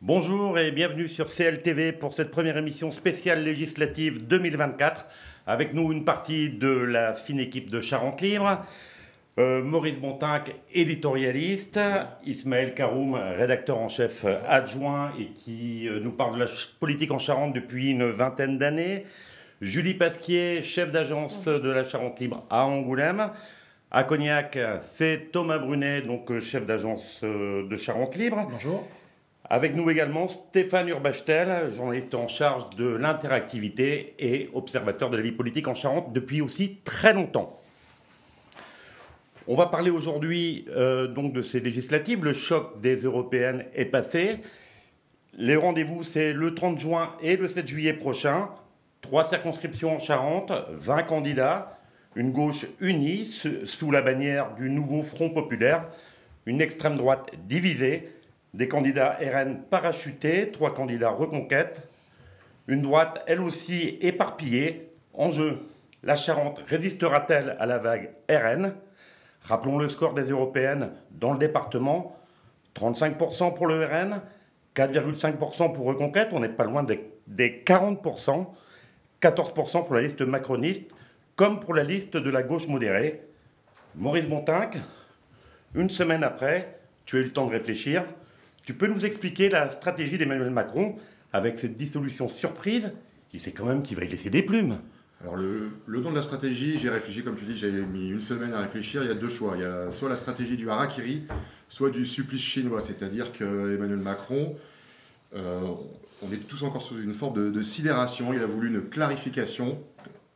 Bonjour et bienvenue sur CLTV pour cette première émission spéciale législative 2024. Avec nous une partie de la fine équipe de Charente Libre, Maurice Bontinck, éditorialiste, Ismaël Karoum, rédacteur en chef adjoint et qui nous parle de la politique en Charente depuis une vingtaine d'années, Julie Pasquier, chef d'agence de la Charente Libre à Angoulême. À Cognac, c'est Thomas Brunet, donc chef d'agence de Charente Libre. Bonjour. Avec nous également Stéphane Urbachtel, journaliste en charge de l'interactivité et observateur de la vie politique en Charente depuis aussi très longtemps. On va parler aujourd'hui donc de ces législatives. Le choc des européennes est passé. Les rendez-vous, c'est le 30 juin et le 7 juillet prochain. 3 circonscriptions en Charente, 20 candidats, une gauche unie sous la bannière du nouveau Front populaire, une extrême droite divisée, des candidats RN parachutés, 3 candidats Reconquête, une droite elle aussi éparpillée. En jeu, la Charente résistera-t-elle à la vague RN? Rappelons le score des européennes dans le département, 35% pour le RN, 4,5% pour Reconquête, on n'est pas loin des 40%, 14% pour la liste macroniste, comme pour la liste de la gauche modérée. Maurice Bontinck, une semaine après, tu as eu le temps de réfléchir. Tu peux nous expliquer la stratégie d'Emmanuel Macron avec cette dissolution surprise? Il sait quand même qu'il va y laisser des plumes. Alors le don de la stratégie, j'ai réfléchi, comme tu dis, j'ai mis une semaine à réfléchir. Il y a 2 choix. Il y a soit la stratégie du harakiri, soit du supplice chinois. C'est-à-dire qu'Emmanuel Macron, on est tous encore sous une forme de sidération. Il a voulu une clarification.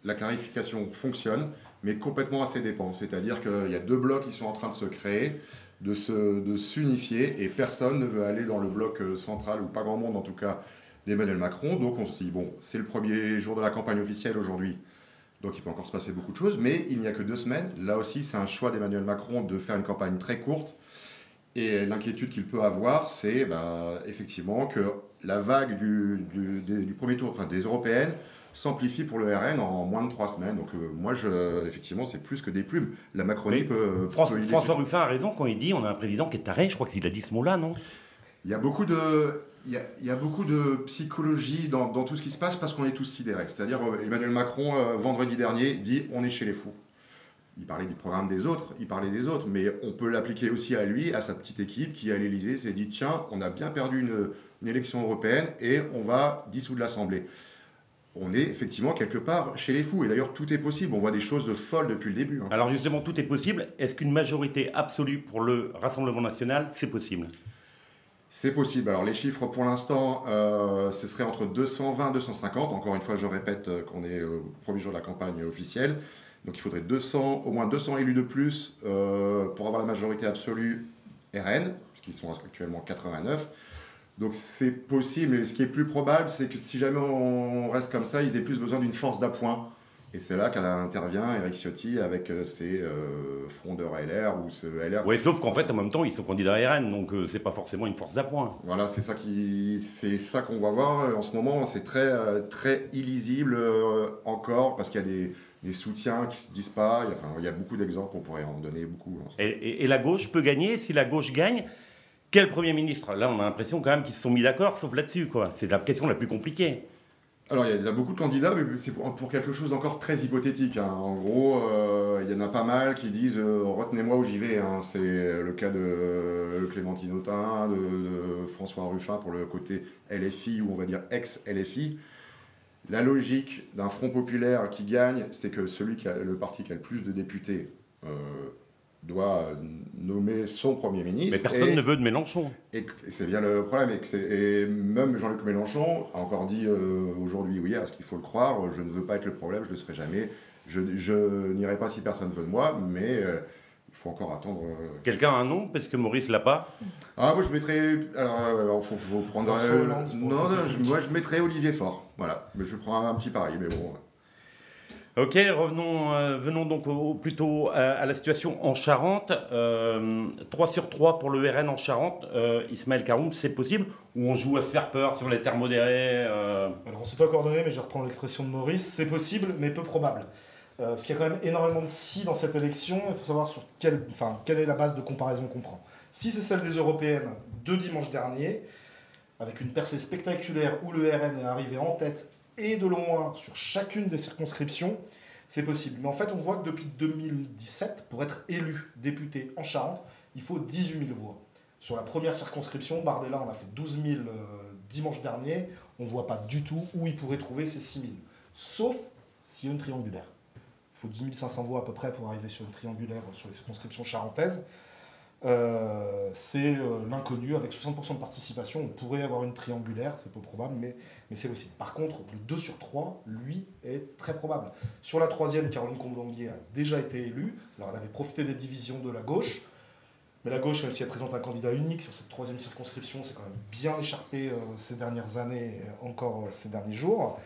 La clarification fonctionne, mais complètement à ses dépens. C'est-à-dire qu'il y a 2 blocs qui sont en train de se créer, de s'unifier, et personne ne veut aller dans le bloc central, ou pas grand monde en tout cas, d'Emmanuel Macron. Donc on se dit, bon, c'est le premier jour de la campagne officielle aujourd'hui, donc il peut encore se passer beaucoup de choses, mais il n'y a que 2 semaines. Là aussi, c'est un choix d'Emmanuel Macron de faire une campagne très courte, et l'inquiétude qu'il peut avoir, c'est effectivement que la vague du premier tour, enfin des européennes, s'amplifie pour le RN en moins de 3 semaines. Donc moi, effectivement, c'est plus que des plumes. La Macronie peut... François Ruffin a raison quand il dit on a un président qui est taré. Je crois qu'il a dit ce mot-là, non? Il y a beaucoup de psychologie dans tout ce qui se passe parce qu'on est tous sidérés. C'est-à-dire, Emmanuel Macron, vendredi dernier, dit « on est chez les fous ». Il parlait du programme des autres, mais on peut l'appliquer aussi à lui, à sa petite équipe qui, à l'Élysée, s'est dit « tiens, on a bien perdu une élection européenne et on va dissoudre l'Assemblée ». On est effectivement quelque part chez les fous. Et d'ailleurs, tout est possible. On voit des choses folles depuis le début. Alors justement, tout est possible. Est-ce qu'une majorité absolue pour le Rassemblement national, c'est possible? C'est possible. Alors les chiffres, pour l'instant, ce serait entre 220 et 250. Encore une fois, je répète qu'on est au premier jour de la campagne officielle. Donc il faudrait au moins 200 élus de plus pour avoir la majorité absolue RN, puisqu'ils sont actuellement 89. Donc c'est possible, mais ce qui est plus probable, c'est que si jamais on reste comme ça, ils aient plus besoin d'une force d'appoint. Et c'est là qu'intervient Éric Ciotti avec ses frondeurs LR ou ce LR. Oui, sauf qu'en fait, en même temps, ils sont candidats RN, donc c'est pas forcément une force d'appoint. Voilà, c'est ça qu'on va voir en ce moment. C'est très illisible encore, parce qu'il y a des soutiens qui se disent pas. Il y a beaucoup d'exemples, on pourrait en donner beaucoup. Et la gauche peut gagner. Si la gauche gagne, quel Premier ministre? Là, on a l'impression quand même qu'ils se sont mis d'accord, sauf là-dessus, quoi. C'est la question la plus compliquée. Alors, il y a beaucoup de candidats, mais c'est pour quelque chose d'encore très hypothétique. En gros, il y en a pas mal qui disent retenez-moi où j'y vais. C'est le cas de Clémentine Autain, de François Ruffin pour le côté LFI, ou on va dire ex-LFI. La logique d'un Front populaire qui gagne, c'est que le parti qui a le plus de députés doit nommer son Premier ministre. Mais personne ne veut de Mélenchon. Et c'est bien le problème. Et même Jean-Luc Mélenchon a encore dit aujourd'hui ou hier, est-ce qu'il faut le croire, je ne veux pas être le problème, je ne le serai jamais. Je n'irai pas si personne veut de moi, mais il faut encore attendre. Quelqu'un a un nom? Parce que Maurice l'a pas. Ah, moi je mettrais... Alors, faut prendre... moi je mettrais Olivier Faure. Voilà. Mais je prends un petit pari, mais bon... Ok, venons donc plutôt à la situation en Charente. 3 sur 3 pour le RN en Charente. Ismaël Karoum, c'est possible? Ou on joue à se faire peur sur les terres modérés Alors on ne s'est pas coordonné, mais je reprends l'expression de Maurice. C'est possible, mais peu probable. Parce qu'il y a quand même énormément de si dans cette élection. Il faut savoir sur quelle est la base de comparaison qu'on prend. Si c'est celle des européennes de dimanche dernier, avec une percée spectaculaire où le RN est arrivé en tête et de loin sur chacune des circonscriptions, c'est possible. Mais en fait, on voit que depuis 2017, pour être élu député en Charente, il faut 18 000 voix. Sur la première circonscription, Bardella en a fait 12 000 dimanche dernier. On ne voit pas du tout où il pourrait trouver ces 6 000. Sauf s'il y a une triangulaire. Il faut 10 500 voix à peu près pour arriver sur une triangulaire sur les circonscriptions charentaises. C'est l'inconnu. Avec 60% de participation, on pourrait avoir une triangulaire, c'est peu probable, mais c'est possible. Par contre, le 2 sur 3, lui, est très probable. Sur la troisième, Caroline Colombier a déjà été élue. Alors, elle avait profité des divisions de la gauche. Mais la gauche, même si elle présente un candidat unique sur cette troisième circonscription, c'est quand même bien écharpé ces dernières années, encore ces derniers jours.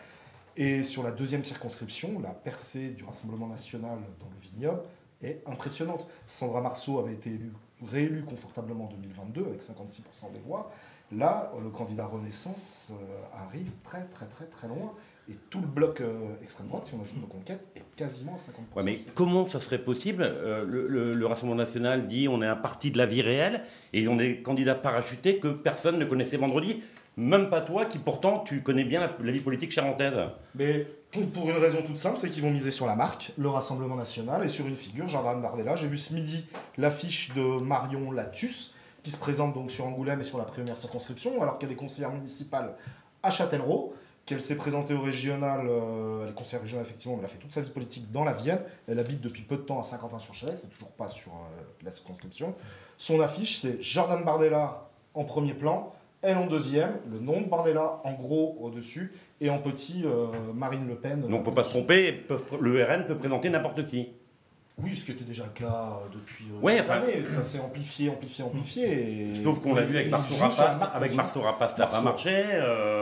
Et sur la deuxième circonscription, la percée du Rassemblement national dans le vignoble est impressionnante. Sandra Marceau avait été réélue confortablement en 2022 avec 56% des voix. Là, le candidat Renaissance arrive très très très très loin. Et tout le bloc extrême droite, si on ajoute Reconquête, est quasiment à 50%. Ouais, mais comment ça serait possible? Le Rassemblement national dit on est un parti de la vie réelle et on est candidat parachuté que personne ne connaissait vendredi. Même pas toi qui pourtant tu connais bien la vie politique charentaise. Mais pour une raison toute simple, c'est qu'ils vont miser sur la marque, le Rassemblement national, et sur une figure, Jordan Bardella. J'ai vu ce midi l'affiche de Marion Latus, qui se présente donc sur Angoulême et sur la première circonscription, alors qu'elle est conseillère municipale à Châtellerault, qu'elle s'est présentée au régional, elle est conseillère régionale effectivement, mais elle a fait toute sa vie politique dans la Vienne. Elle habite depuis peu de temps à Saint-Quentin-sur-Chalais, c'est toujours pas sur la circonscription. Son affiche, c'est Jordan Bardella en premier plan, elle en deuxième, le nom de Bardella en gros au-dessus, et en petit, Marine Le Pen. Donc il ne faut pas se tromper, le RN peut présenter n'importe qui. Oui, ce qui était déjà le cas depuis ouais, des années. Ça s'est amplifié. Et sauf qu'on l'a vu avec Marceau Rapace, ça n'a pas marché.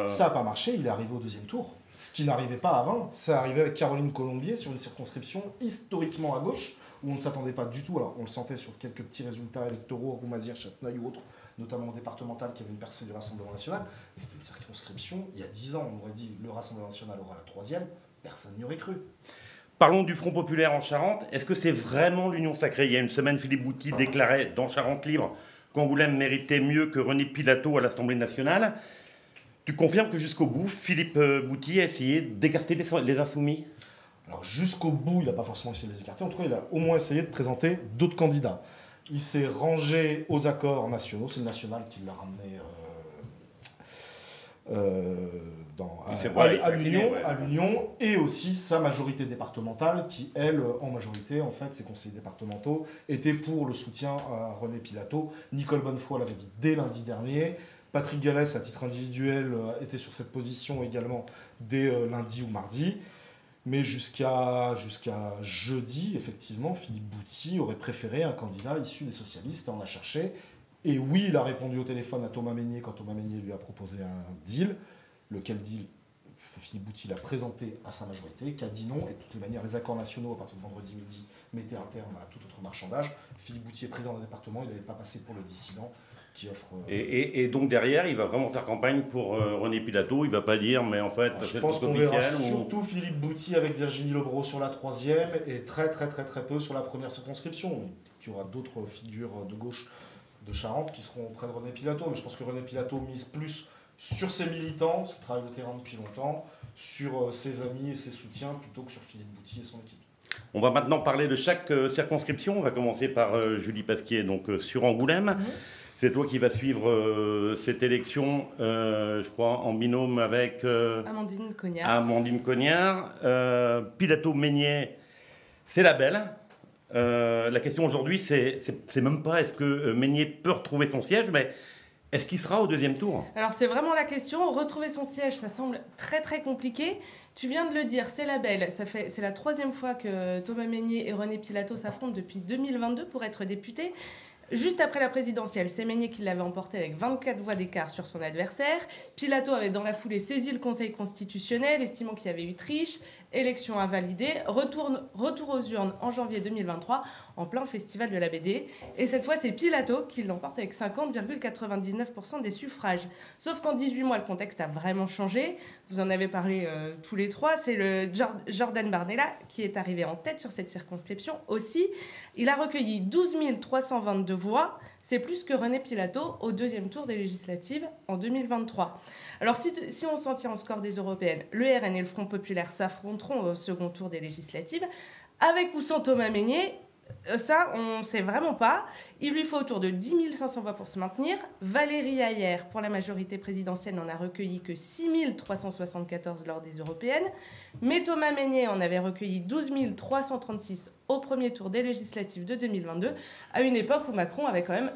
Ça n'a pas marché, il est arrivé au deuxième tour. Ce qui n'arrivait pas avant, c'est arrivé avec Caroline Colombier sur une circonscription historiquement à gauche, où on ne s'attendait pas du tout. Alors, on le sentait sur quelques petits résultats électoraux, Roumazières, Chasseneuil ou autres, notamment au départemental, qui avait une percée du Rassemblement national. Mais c'était une circonscription, il y a 10 ans, on aurait dit le Rassemblement national aura la troisième, personne n'y aurait cru. Parlons du Front populaire en Charente. Est-ce que c'est vraiment l'union sacrée? Il y a une semaine, Philippe Bouty déclarait dans Charente Libre qu'Angoulême méritait mieux que René Pilato à l'Assemblée nationale. Tu confirmes que jusqu'au bout, Philippe Bouty a essayé d'écarter les insoumis? Alors jusqu'au bout, il n'a pas forcément essayé de les écarter. En tout cas, il a au moins essayé de présenter d'autres candidats. Il s'est rangé aux accords nationaux. C'est le national qui l'a ramené à l'Union, et aussi sa majorité départementale qui, elle, en majorité, en fait, ses conseillers départementaux étaient pour le soutien à René Pilato. Nicole Bonnefoy l'avait dit dès lundi dernier. Patrick Gallès, à titre individuel, était sur cette position également dès lundi ou mardi. Mais jusqu'à jeudi, effectivement, Philippe Bouty aurait préféré un candidat issu des socialistes et en a cherché. Et oui, il a répondu au téléphone à Thomas Mesnier quand Thomas Mesnier lui a proposé un deal. Lequel deal Philippe Bouty l'a présenté à sa majorité, qui a dit non. Et de toutes les manières, les accords nationaux, à partir de vendredi midi, mettaient un terme à tout autre marchandage. Philippe Bouty est président d'un département, il n'avait pas passé pour le dissident qui offre... Et donc derrière, il va vraiment faire campagne pour René Pilato. Il ne va pas dire, mais en fait, je pense qu'on verra surtout Philippe Bouty avec Virginie Lebreau sur la troisième et très peu sur la première circonscription. Il y aura d'autres figures de gauche de Charente qui seront auprès de René Pilato. Mais je pense que René Pilato mise plus sur ses militants, parce qu'il travaille le terrain depuis longtemps, sur ses amis et ses soutiens, plutôt que sur Philippe Bouty et son équipe. On va maintenant parler de chaque circonscription. On va commencer par Julie Pasquier, donc sur Angoulême. C'est toi qui vas suivre cette élection, je crois, en binôme avec... Amandine Cognard. Amandine Cognard. Pilato-Mesnier, c'est la belle. La question aujourd'hui, c'est même pas est-ce que Mesnier peut retrouver son siège, mais est-ce qu'il sera au deuxième tour? Alors c'est vraiment la question. Retrouver son siège, ça semble très compliqué. Tu viens de le dire, c'est la belle. C'est la troisième fois que Thomas Mesnier et René Pilato s'affrontent depuis 2022 pour être députés. Juste après la présidentielle, c'est Mesnier qui l'avait emporté avec 24 voix d'écart sur son adversaire. Pilato avait dans la foulée saisi le Conseil constitutionnel, estimant qu'il y avait eu triche, élection invalidée, retour aux urnes en janvier 2023, en plein festival de la BD. Et cette fois, c'est Pilato qui l'emporte avec 50,99% des suffrages. Sauf qu'en 18 mois, le contexte a vraiment changé. Vous en avez parlé tous les trois. C'est le Jordan Bardella qui est arrivé en tête sur cette circonscription aussi. Il a recueilli 12 322 voix, c'est plus que René Pilato au deuxième tour des législatives en 2023. Alors si on s'en tient au score des européennes, le RN et le Front Populaire s'affronteront au second tour des législatives, avec ou sans Thomas Mesnier. Ça, on ne sait vraiment pas. Il lui faut autour de 10 500 voix pour se maintenir. Valérie Hayer, pour la majorité présidentielle, n'en a recueilli que 6 374 lors des européennes. Mais Thomas Mesnier en avait recueilli 12 336 au premier tour des législatives de 2022, à une époque où Macron avait quand même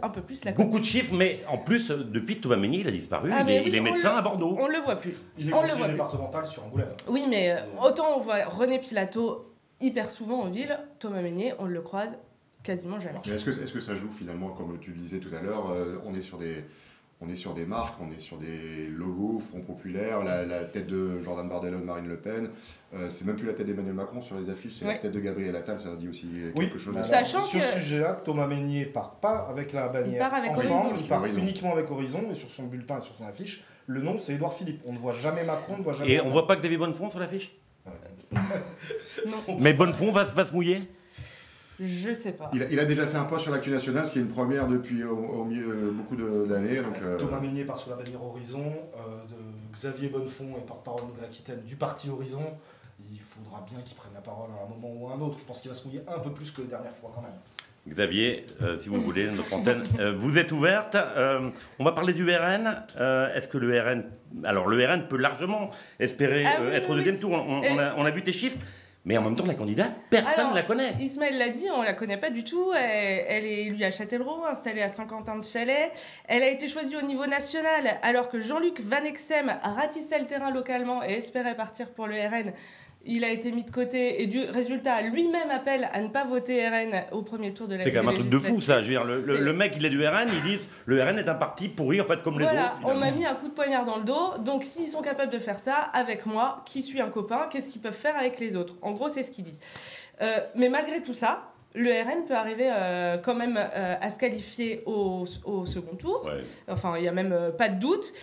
un peu plus la cote. Beaucoup de chiffres, mais en plus, depuis Thomas Mesnier, il a disparu. Il est médecin à Bordeaux. On ne le voit plus. Il est conseiller départemental sur Angoulême. Oui, mais autant on voit René Pilato hyper souvent en ville, Thomas Mesnier, on le croise quasiment jamais. Mais est-ce que ça joue finalement, comme tu le disais tout à l'heure, on est sur des marques, on est sur des logos, Front Populaire, la tête de Jordan Bardella, de Marine Le Pen, c'est même plus la tête d'Emmanuel Macron sur les affiches, c'est la tête de Gabriel Attal, ça dit aussi quelque chose. Sachant sur ce sujet-là, Thomas Mesnier part pas avec la bannière ensemble, il part uniquement avec Horizon, et sur son bulletin et sur son affiche, le nom c'est Édouard Philippe. On ne voit jamais Macron, on ne voit jamais... Et on ne voit pas Xavier Bonnefond sur l'affiche? Non. Mais Bonnefond va se mouiller? Je sais pas. Il a déjà fait un poste sur l'actu nationale, ce qui est une première depuis beaucoup d'années. Thomas Mesnier part sur la bannière Horizon, Xavier Bonnefond est porte-parole Nouvelle-Aquitaine du parti Horizon. Il faudra bien qu'il prenne la parole à un moment ou à un autre. Je pense qu'il va se mouiller un peu plus que la dernière fois quand même. Xavier, si vous voulez, notre antenne, vous êtes ouverte. On va parler du RN. Est-ce que le RN... Alors, le RN peut largement espérer être au deuxième tour. On a vu tes chiffres. Mais en même temps, la candidate, personne ne la connaît. Ismaël l'a dit, on ne la connaît pas du tout. Elle est élue à Châtellerault, installée à Saint-Quentin-de-Chalais. Elle a été choisie au niveau national, alors que Jean-Luc Van Exem ratissait le terrain localement et espérait partir pour le RN. Il a été mis de côté et du résultat, lui-même appelle à ne pas voter RN au premier tour de la. C'est quand même un truc de fou, ça. Je veux dire, le mec, il est du RN, ils disent le RN est un parti pourri, en fait, comme les autres. On m'a mis un coup de poignard dans le dos. Donc, s'ils sont capables de faire ça avec moi, qui suis un copain, qu'est-ce qu'ils peuvent faire avec les autres? En gros, c'est ce qu'il dit. Mais malgré tout ça, le RN peut arriver quand même à se qualifier au second tour. Ouais. Enfin, il n'y a même pas de doute.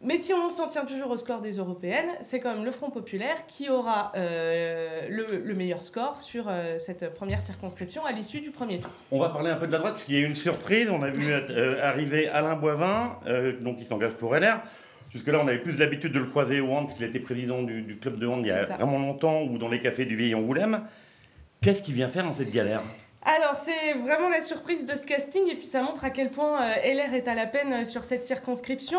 Mais si on s'en tient toujours au score des européennes, c'est quand même le Front Populaire qui aura le meilleur score sur cette première circonscription à l'issue du premier tour. On va parler un peu de la droite, parce qu'il y a eu une surprise. On a vu arriver Alain Boivin, donc il s'engage pour LR. Jusque-là, on avait plus l'habitude de le croiser au hand, parce qu'il était président du club de hand il y a vraiment longtemps, ou dans les cafés du Vieil Angoulême. Qu'est-ce qu'il vient faire dans cette galère ? Alors, c'est vraiment la surprise de ce casting, et puis ça montre à quel point LR est à la peine sur cette circonscription.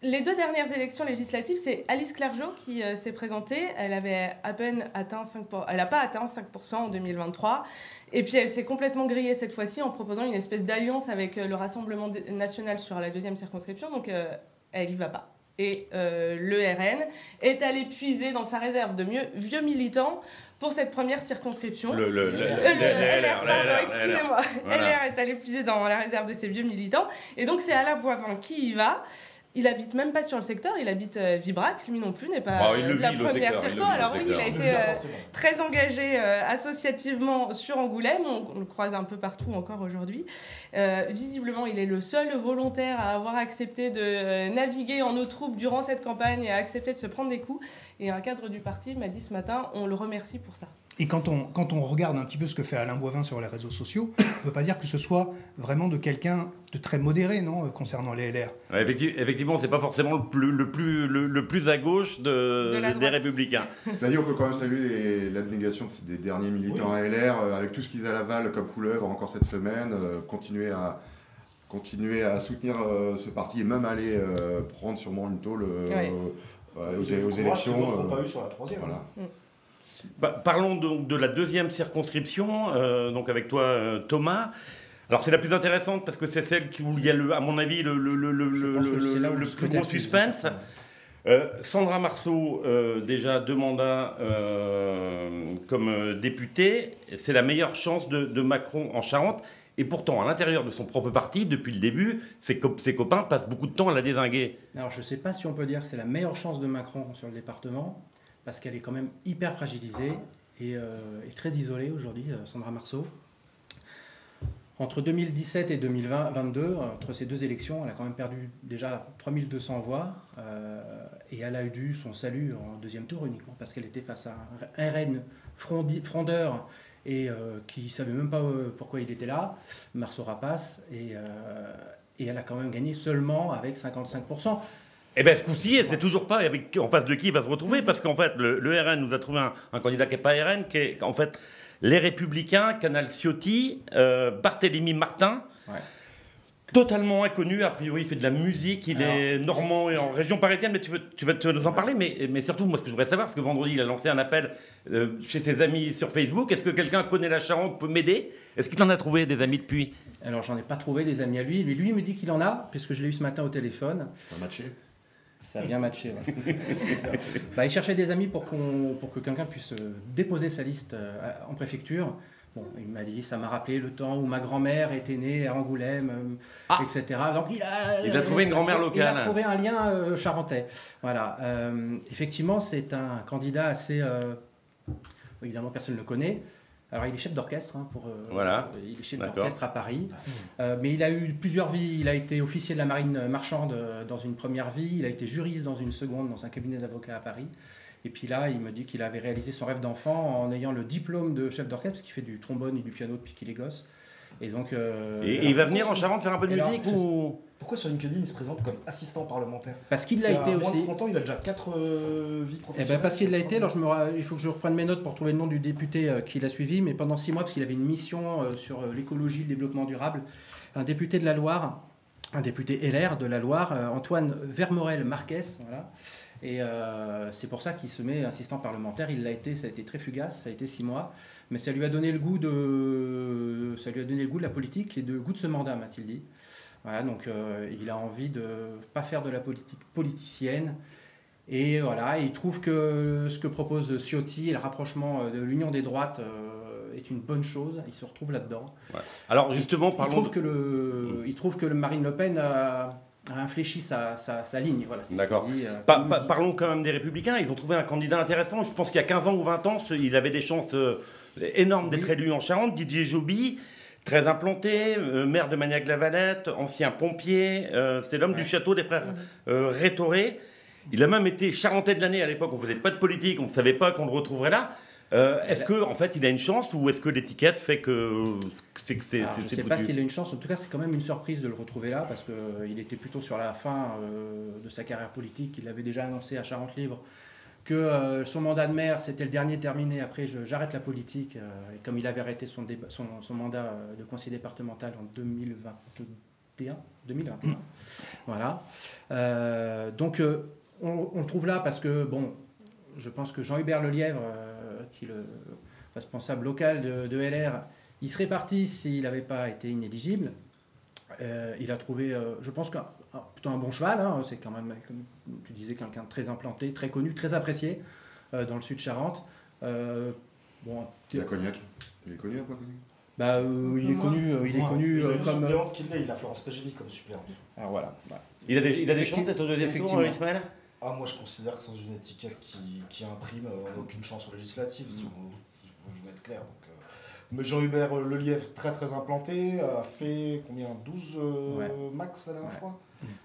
Les deux dernières élections législatives, c'est Alice Clergeau qui s'est présentée. Elle avait à peine atteint 5%. Elle n'a pas atteint 5% en 2023. Et puis elle s'est complètement grillée cette fois-ci en proposant une espèce d'alliance avec le Rassemblement national sur la deuxième circonscription. Donc elle n'y va pas. Et le RN est allé puiser dans sa réserve de vieux militants pour cette première circonscription. Excusez-moi. LR est allé puiser dans la réserve de ses vieux militants. Et donc c'est Alain Boivin qui y va. Il habite même pas sur le secteur, il habite Vibrac, lui non plus n'est pas de la première circo. Alors oui, il a été très engagé associativement sur Angoulême, on le croise un peu partout encore aujourd'hui. Visiblement, il est le seul volontaire à avoir accepté de naviguer en eau trouble durant cette campagne et à accepter de se prendre des coups. Et un cadre du parti m'a dit ce matin, on le remercie pour ça. Et quand on regarde un petit peu ce que fait Alain Boivin sur les réseaux sociaux, on ne peut pas dire que ce soit vraiment de quelqu'un de très modéré, non, concernant les LR. Effectivement, c'est pas forcément le plus à gauche des Républicains. Cela dit, on peut quand même saluer l'abnégation des derniers militants à LR, avec tout ce qu'ils avalent comme couleuvre encore cette semaine, continuer à soutenir ce parti et même aller prendre sûrement une tôle aux élections. On n'a pas eu sur la troisième. Voilà. Parlons donc de la deuxième circonscription, donc avec toi Thomas. Alors c'est la plus intéressante parce que c'est celle où il y a, à mon avis, le plus gros suspense. Sandra Marceau, déjà 2 mandats comme députée, c'est la meilleure chance de Macron en Charente. Et pourtant, à l'intérieur de son propre parti, depuis le début, ses copains passent beaucoup de temps à la dézinguer. Alors je ne sais pas si on peut dire que c'est la meilleure chance de Macron sur le département, parce qu'elle est quand même hyper fragilisée et très isolée aujourd'hui, Sandra Marceau. Entre 2017 et 2022, entre ces 2 élections, elle a quand même perdu déjà 3200 voix et elle a eu dû son salut en 2e tour uniquement parce qu'elle était face à un RN frondeur et qui ne savait même pas pourquoi il était là, Marceau Rapace, et elle a quand même gagné seulement avec 55%. Eh bien, ce coup-ci, c'est toujours pas avec, en face de qui il va se retrouver, parce qu'en fait, le RN nous a trouvé un candidat qui n'est pas RN, qui est en fait les Républicains, Canal Ciotti, Barthélémy Martin. Ouais. Totalement inconnu, a priori il fait de la musique, il est normand et en région parisienne, mais tu vas nous en parler, mais surtout moi ce que je voudrais savoir, parce que vendredi il a lancé un appel chez ses amis sur Facebook, est-ce que quelqu'un connaît la Charente, peut m'aider? Est-ce qu'il en a trouvé des amis depuis? Alors j'en ai pas trouvé des amis à lui, mais lui il me dit qu'il en a, puisque je l'ai eu ce matin au téléphone. Ça a matché. Ça a bien matché. Ouais. Il cherchait des amis pour que quelqu'un puisse déposer sa liste en préfecture. Bon, il m'a dit, ça m'a rappelé le temps où ma grand-mère était née à Angoulême, etc. Donc il a trouvé une grand-mère locale. Il a trouvé un lien charentais. Voilà. Effectivement, c'est un candidat assez... évidemment, personne ne le connaît. Alors, il est chef d'orchestre. Voilà. Il est chef d'orchestre à Paris. Mais il a eu plusieurs vies. Il a été officier de la marine marchande dans une première vie. Il a été juriste dans une seconde, dans un cabinet d'avocats à Paris. Et puis là, il me dit qu'il avait réalisé son rêve d'enfant en ayant le diplôme de chef d'orchestre, parce qu'il fait du trombone et du piano depuis qu'il est gosse. Et donc... et il va venir en Charente faire un peu de musique ou... Pourquoi sur LinkedIn il se présente comme assistant parlementaire? Parce qu'il l'a été aussi. À moins de 30 ans, il a déjà 4 vies professionnelles. Parce qu'il l'a été. Alors il faut que je reprenne mes notes pour trouver le nom du député qui l'a suivi, mais pendant 6 mois, parce qu'il avait une mission sur l'écologie, le développement durable. Un député de la Loire, un député LR de la Loire, Antoine Vermorel-Marquez, voilà. Et c'est pour ça qu'il se met assistant parlementaire. Il l'a été, ça a été très fugace, ça a été 6 mois. Mais ça lui a donné le goût de la politique et le goût de ce mandat, m'a-t-il dit. Voilà, donc il a envie de ne pas faire de la politique politicienne. Et voilà, il trouve que ce que propose Ciotti et le rapprochement de l'union des droites est une bonne chose. Il se retrouve là-dedans. Ouais. Alors justement, parlons... Il trouve que Marine Le Pen a infléchi sa ligne. Voilà, d'accord. Parlons quand même des Républicains. Ils ont trouvé un candidat intéressant. Je pense qu'il y a 15 ans ou 20 ans, il avait des chances énormes d'être élu en Charente. Didier Joby, très implanté, maire de Magnac-la-Valette, ancien pompier. C'est l'homme du château des frères Rétoré. Il a même été charentais de l'année à l'époque. On ne faisait pas de politique, on ne savait pas qu'on le retrouverait là. Est-ce qu'en fait il a une chance ou est-ce que l'étiquette fait que c'est je ne sais pas s'il a une chance. En tout cas, c'est quand même une surprise de le retrouver là parce qu'il était plutôt sur la fin de sa carrière politique. Il avait déjà annoncé à Charente Libre que son mandat de maire c'était le dernier terminé. Après, j'arrête la politique. Et comme il avait arrêté son mandat de conseiller départemental en 2021. Voilà. Donc on le trouve là parce que bon, je pense que Jean-Hubert Lelièvre, qui est le responsable local de LR, il serait parti s'il n'avait pas été inéligible. Il a trouvé, je pense, plutôt un bon cheval. Hein. C'est quand même, comme tu disais, quelqu'un de très implanté, très connu, très apprécié dans le sud de Charente. Il a Cognac. Il est connu ou pas connu? Il est connu comme... suppléante qu'il est, il a Florence Pagévi comme suppléante. Alors voilà. Il a des chances d'être au deuxième tour, Ismaël? Moi je considère que sans une étiquette qui imprime, on n'a aucune chance aux législatives, si je veux être clair. Donc, mais Jean-Hubert Lelièvre, très très implanté, a fait combien 12 max la dernière fois.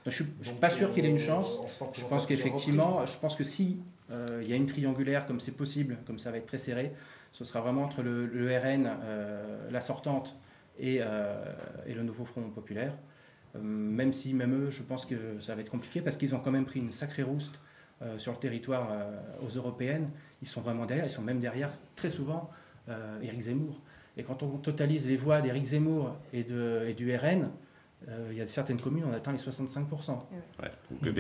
Je ne suis pas sûr qu'il ait une chance. Je pense qu'effectivement, si il y a une triangulaire comme c'est possible, comme ça va être très serré, ce sera vraiment entre le RN, la sortante et le nouveau Front populaire. Même eux, je pense que ça va être compliqué parce qu'ils ont quand même pris une sacrée rouste sur le territoire aux européennes. Ils sont vraiment derrière, ils sont même derrière très souvent Éric Zemmour. Et quand on totalise les voix d'Éric Zemmour et du RN, il y a certaines communes, on atteint les 65%. Ouais. Donc,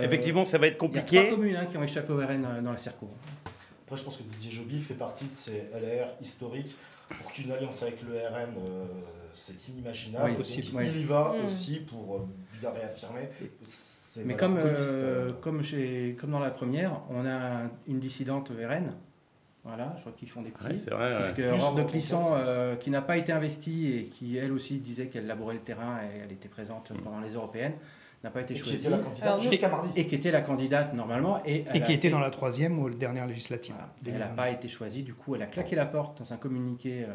effectivement, ça va être compliqué. Il y a 3 communes qui ont échappé au RN dans la Circo. Après, je pense que Didier Joby fait partie de ces LR historiques pour qu'une alliance avec le RN, c'est inimaginable. Oui, possible, il y va aussi pour bien réaffirmer. Mais comme dans la première, on a une dissidente RN. Voilà, je crois qu'ils font des petits. Ouais, c'est vrai, parce que Aurore de Clisson, qui n'a pas été investie et qui elle aussi disait qu'elle labourait le terrain et elle était présente pendant les européennes, n'a pas été choisie. Qui était la candidate jusqu'à mardi. Et qui était la candidate normalement. Et qui était dans la 3e ou dernière législative. Voilà. Elle n'a pas été choisie, du coup elle a claqué la porte dans un communiqué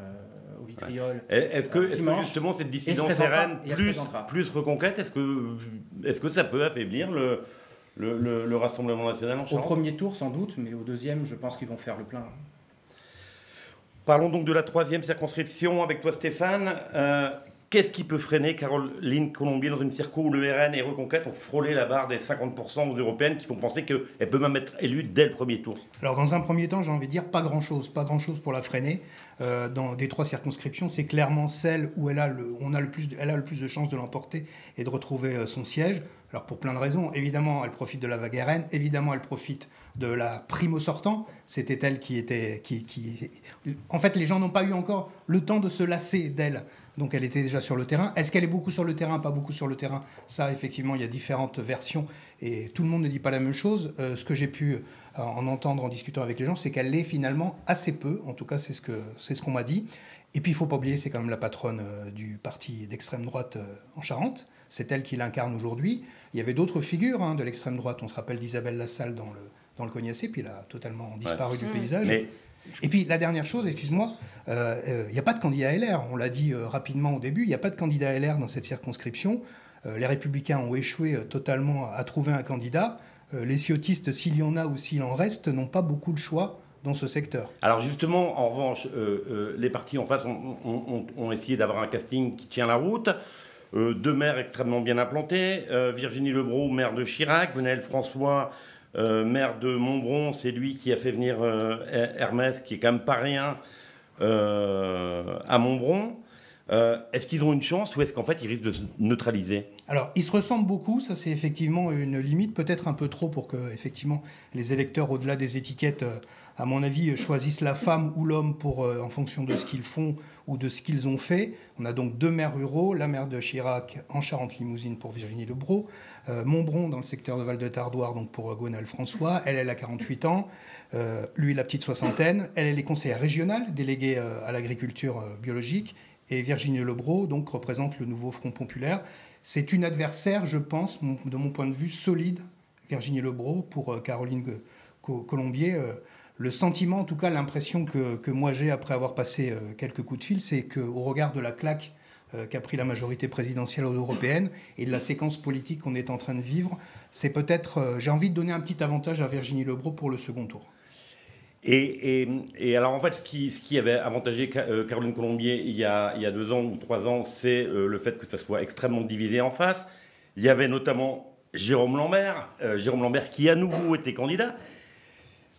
au vitriol. Est-ce que justement cette dissidence RN plus reconquête, est-ce que ça peut affaiblir le Rassemblement national en Charente? Au premier tour sans doute, mais au deuxième je pense qu'ils vont faire le plein. Parlons donc de la 3e circonscription avec toi Stéphane. Qu'est-ce qui peut freiner Caroline Colombier dans une circo où le RN et Reconquête ont frôlé la barre des 50% aux européennes qui font penser qu'elle peut même être élue dès le premier tour? Alors dans un premier temps, j'ai envie de dire pas grand-chose pour la freiner. Dans des 3 circonscriptions, c'est clairement celle où elle a le plus de chances de l'emporter et de retrouver son siège. Alors pour plein de raisons, évidemment elle profite de la vague RN, évidemment elle profite de la prime au sortant, c'était elle qui... En fait les gens n'ont pas eu encore le temps de se lasser d'elle, donc elle était déjà sur le terrain. Est-ce qu'elle est beaucoup sur le terrain, pas beaucoup sur le terrain? Ça effectivement il y a différentes versions et tout le monde ne dit pas la même chose. Ce que j'ai pu en entendre en discutant avec les gens, c'est qu'elle l'est finalement assez peu, en tout cas c'est ce qu'on m'a dit. Et puis il ne faut pas oublier, c'est quand même la patronne du parti d'extrême droite en Charente. C'est elle qui l'incarne aujourd'hui. Il y avait d'autres figures de l'extrême droite. On se rappelle d'Isabelle Lassalle dans le Cognacé, puis elle a totalement disparu du paysage. Mais... Et puis la dernière chose, excuse-moi, il n'y a pas de candidat LR. On l'a dit rapidement au début, il n'y a pas de candidat LR dans cette circonscription. Les Républicains ont échoué totalement à trouver un candidat. Les ciotistes, s'il y en a ou s'il en reste, n'ont pas beaucoup de choix dans ce secteur. Alors justement, en revanche, les partis en face ont essayé d'avoir un casting qui tient la route. 2 maires extrêmement bien implantés. Virginie Lebros, maire de Chirac. Venelle François, maire de Montbron. C'est lui qui a fait venir Hermès, qui est quand même pas rien, à Montbron. Est-ce qu'ils ont une chance ou est-ce qu'en fait ils risquent de se neutraliser? Alors, ils se ressemblent beaucoup, ça c'est effectivement une limite, peut-être un peu trop pour que effectivement, les électeurs, au-delà des étiquettes, à mon avis, choisissent la femme ou l'homme en fonction de ce qu'ils font ou de ce qu'ils ont fait. On a donc 2 maires ruraux, la maire de Chirac en Charente-Limousine pour Virginie Lebros, Montbron dans le secteur de Val-de-Tardoire donc pour Gwenaëlle François, elle a 48 ans, lui la petite soixantaine, elle est conseillère régionale, déléguée à l'agriculture biologique, et Virginie Lebros donc représente le nouveau Front populaire. C'est une adversaire, je pense, de mon point de vue, solide, Virginie Lebros, pour Caroline Colombier. Le sentiment, en tout cas l'impression que moi j'ai après avoir passé quelques coups de fil, c'est qu'au regard de la claque qu'a pris la majorité présidentielle aux européennes et de la séquence politique qu'on est en train de vivre, c'est peut-être, j'ai envie de donner un petit avantage à Virginie Lebros pour le second tour. Et alors en fait, ce qui avait avantagé Caroline Colombier il y a 2 ans ou 3 ans, c'est le fait que ça soit extrêmement divisé en face. Il y avait notamment Jérôme Lambert qui à nouveau était candidat.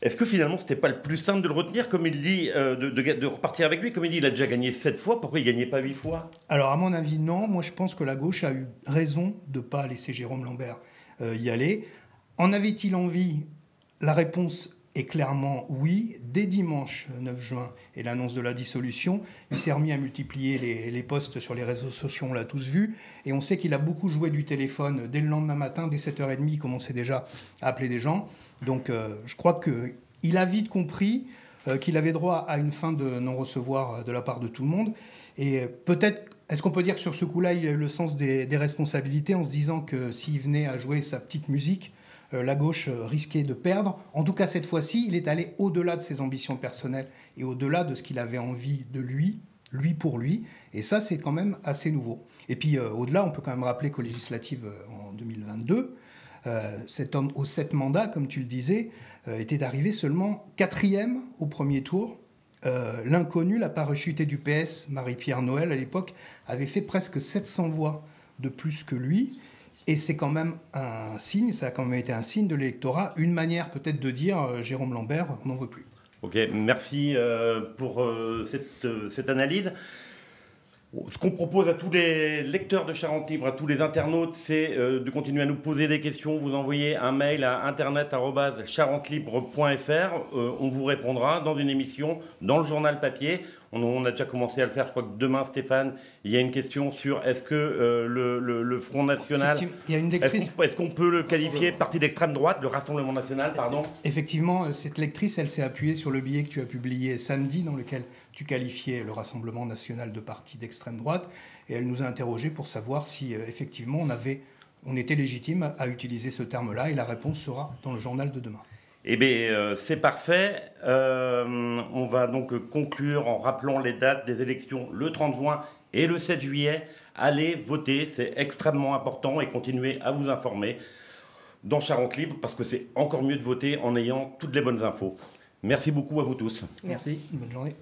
Est-ce que finalement c'était pas le plus simple de le retenir, comme il dit, de repartir avec lui, comme il dit, il a déjà gagné 7 fois, pourquoi il gagnait pas 8 fois? Alors à mon avis non, moi je pense que la gauche a eu raison de ne pas laisser Jérôme Lambert y aller. En avait-il envie? La réponse est clairement oui. Dès dimanche 9 juin et l'annonce de la dissolution, il s'est remis à multiplier les posts sur les réseaux sociaux, on l'a tous vu, et on sait qu'il a beaucoup joué du téléphone. Dès le lendemain matin, dès 7h30, il commençait déjà à appeler des gens. Donc je crois qu'il a vite compris qu'il avait droit à une fin de non-recevoir de la part de tout le monde. Et peut-être, est-ce qu'on peut dire que sur ce coup-là, il a eu le sens des responsabilités en se disant que s'il venait à jouer sa petite musique, la gauche risquait de perdre. En tout cas, cette fois-ci, il est allé au-delà de ses ambitions personnelles et au-delà de ce qu'il avait envie de lui pour lui. Et ça, c'est quand même assez nouveau. Et puis, au-delà, on peut quand même rappeler qu'aux législatives en 2022, cet homme aux 7 mandats, comme tu le disais, était arrivé seulement 4e au premier tour. L'inconnu, la parachutée du PS, Marie-Pierre Noël, à l'époque, avait fait presque 700 voix de plus que lui. Et c'est quand même un signe, ça a quand même été un signe de l'électorat, une manière peut-être de dire Jérôme Lambert, on n'en veut plus. Ok, merci pour cette analyse. Ce qu'on propose à tous les lecteurs de Charente Libre, à tous les internautes, c'est de continuer à nous poser des questions. Vous envoyez un mail à internet@charentelibre.fr. On vous répondra dans une émission, dans le journal papier. On a déjà commencé à le faire. Je crois que demain, Stéphane, il y a une question sur est-ce que le Front National... Il y a une lectrice... Est-ce qu'on peut le qualifier de parti d'extrême droite, le Rassemblement National, pardon? Effectivement, cette lectrice, elle s'est appuyée sur le billet que tu as publié samedi, dans lequel tu qualifiais le Rassemblement National de parti d'extrême droite, et elle nous a interrogés pour savoir si effectivement on était légitime à utiliser ce terme-là, et la réponse sera dans le journal de demain. Eh bien, c'est parfait. On va donc conclure en rappelant les dates des élections le 30 juin et le 7 juillet. Allez voter, c'est extrêmement important, et continuez à vous informer dans Charente Libre, parce que c'est encore mieux de voter en ayant toutes les bonnes infos. Merci beaucoup à vous tous. Merci. Bonne journée.